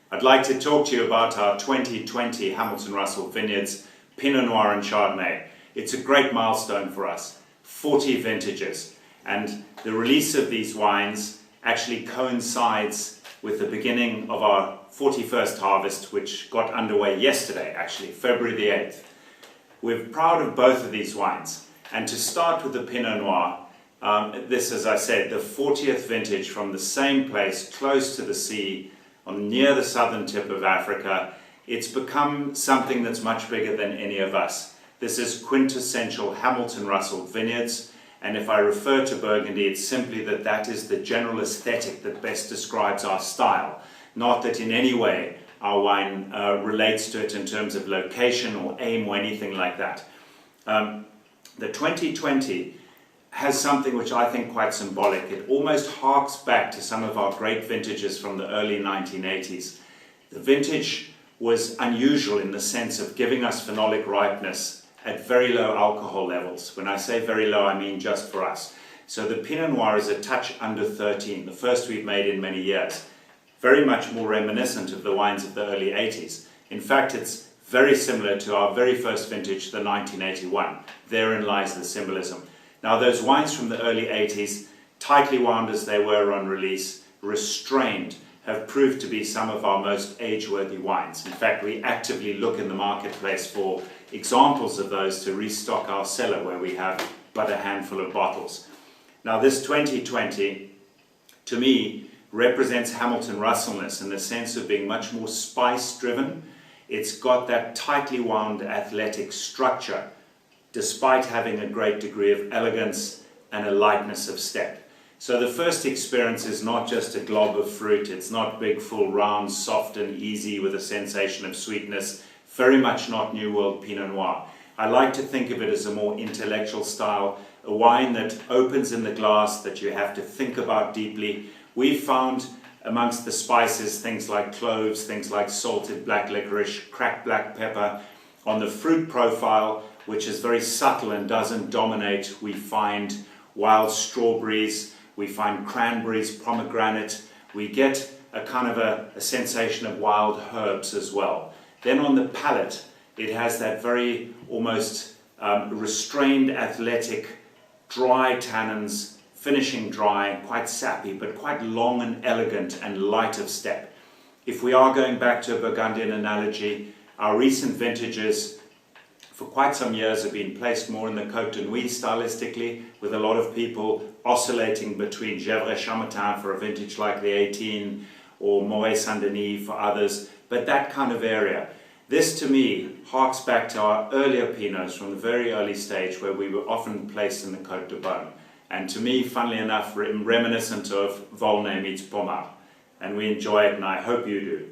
I'd like to talk to you about our 2020 Hamilton Russell Vineyards Pinot Noir and Chardonnay. It's a great milestone for us, 40 vintages, and the release of these wines actually coincides with the beginning of our 41st harvest, which got underway yesterday, actually, February the 8th. We're proud of both of these wines, and to start with the Pinot Noir, this, as I said, the 40th vintage from the same place, close to the sea, near the southern tip of Africa. It's become something that's much bigger than any of us. This is quintessential Hamilton Russell Vineyards, and if I refer to Burgundy, it's simply that is the general aesthetic that best describes our style. Not that in any way our wine relates to it in terms of location or aim or anything like that. The 2020 has something which I think quite symbolic. It almost harks back to some of our great vintages from the early 1980s. The vintage was unusual in the sense of giving us phenolic ripeness at very low alcohol levels. When I say very low, I mean just for us. So the Pinot Noir is a touch under 13, the first we've made in many years. Very much more reminiscent of the wines of the early 80s. In fact, it's very similar to our very first vintage, the 1981. Therein lies the symbolism. Now, those wines from the early 80s, tightly wound as they were on release, restrained, have proved to be some of our most age-worthy wines. In fact, we actively look in the marketplace for examples of those to restock our cellar, where we have but a handful of bottles. Now, this 2020, to me, represents Hamilton Russellness in the sense of being much more spice-driven. It's got that tightly wound athletic structure, despite having a great degree of elegance and a lightness of step. So the first experience is not just a glob of fruit, it's not big, full, round, soft and easy with a sensation of sweetness, very much not New World Pinot Noir. I like to think of it as a more intellectual style, a wine that opens in the glass, that you have to think about deeply. We've found amongst the spices things like cloves, things like salted black licorice, cracked black pepper. On the fruit profile, which is very subtle and doesn't dominate, we find wild strawberries, we find cranberries, pomegranate, we get a kind of a sensation of wild herbs as well. Then on the palate, it has that very almost restrained, athletic, dry tannins, finishing dry, quite sappy, but quite long and elegant and light of step. If we are going back to a Burgundian analogy, our recent vintages for quite some years have been placed more in the Côte de Nuit stylistically, with a lot of people oscillating between Gevrey-Chambertin for a vintage like the 18 or Moët-Saint-Denis for others, but that kind of area. This to me harks back to our earlier Pinots from the very early stage, where we were often placed in the Côte de Beaune. And to me, funnily enough, reminiscent of Volnay meets Pommard. And we enjoy it, and I hope you do.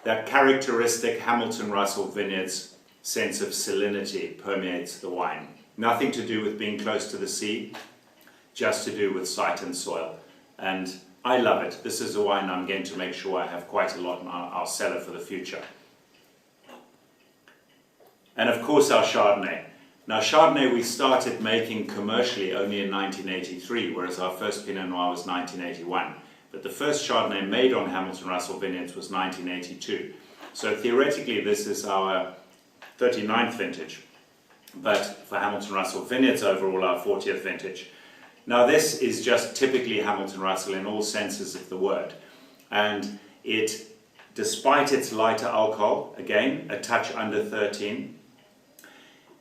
That characteristic Hamilton Russell Vineyards sense of salinity permeates the wine. Nothing to do with being close to the sea, just to do with site and soil. And I love it. This is a wine I'm going to make sure I have quite a lot in our cellar for the future. And of course our Chardonnay. Now Chardonnay we started making commercially only in 1983, whereas our first Pinot Noir was 1981. But the first Chardonnay made on Hamilton Russell Vineyards was 1982. So theoretically this is our 39th vintage, but for Hamilton Russell Vineyards overall our 40th vintage. Now this is just typically Hamilton Russell in all senses of the word. And it, despite its lighter alcohol, again a touch under 13,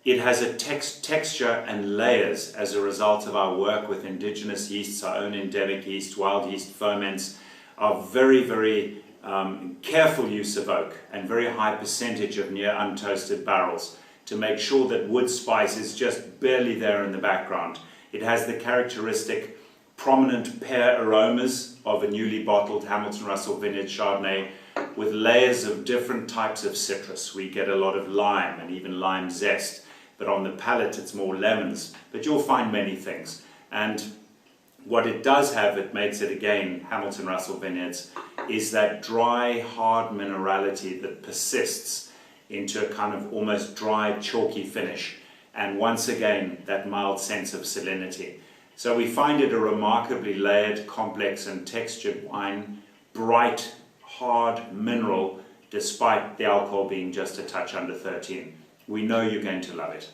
it has a texture and layers as a result of our work with indigenous yeasts, our own endemic yeast, wild yeast ferments, our very, very careful use of oak and very high percentage of near untoasted barrels to make sure that wood spice is just barely there in the background. It has the characteristic prominent pear aromas of a newly bottled Hamilton Russell Vineyard Chardonnay with layers of different types of citrus. We get a lot of lime and even lime zest. But on the palate it's more lemons, but you'll find many things. And what it does have, it makes it again Hamilton Russell Vineyards, is that dry, hard minerality that persists into a kind of almost dry, chalky finish. And once again, that mild sense of salinity. So we find it a remarkably layered, complex and textured wine, bright, hard, mineral, despite the alcohol being just a touch under 13. We know you're going to love it.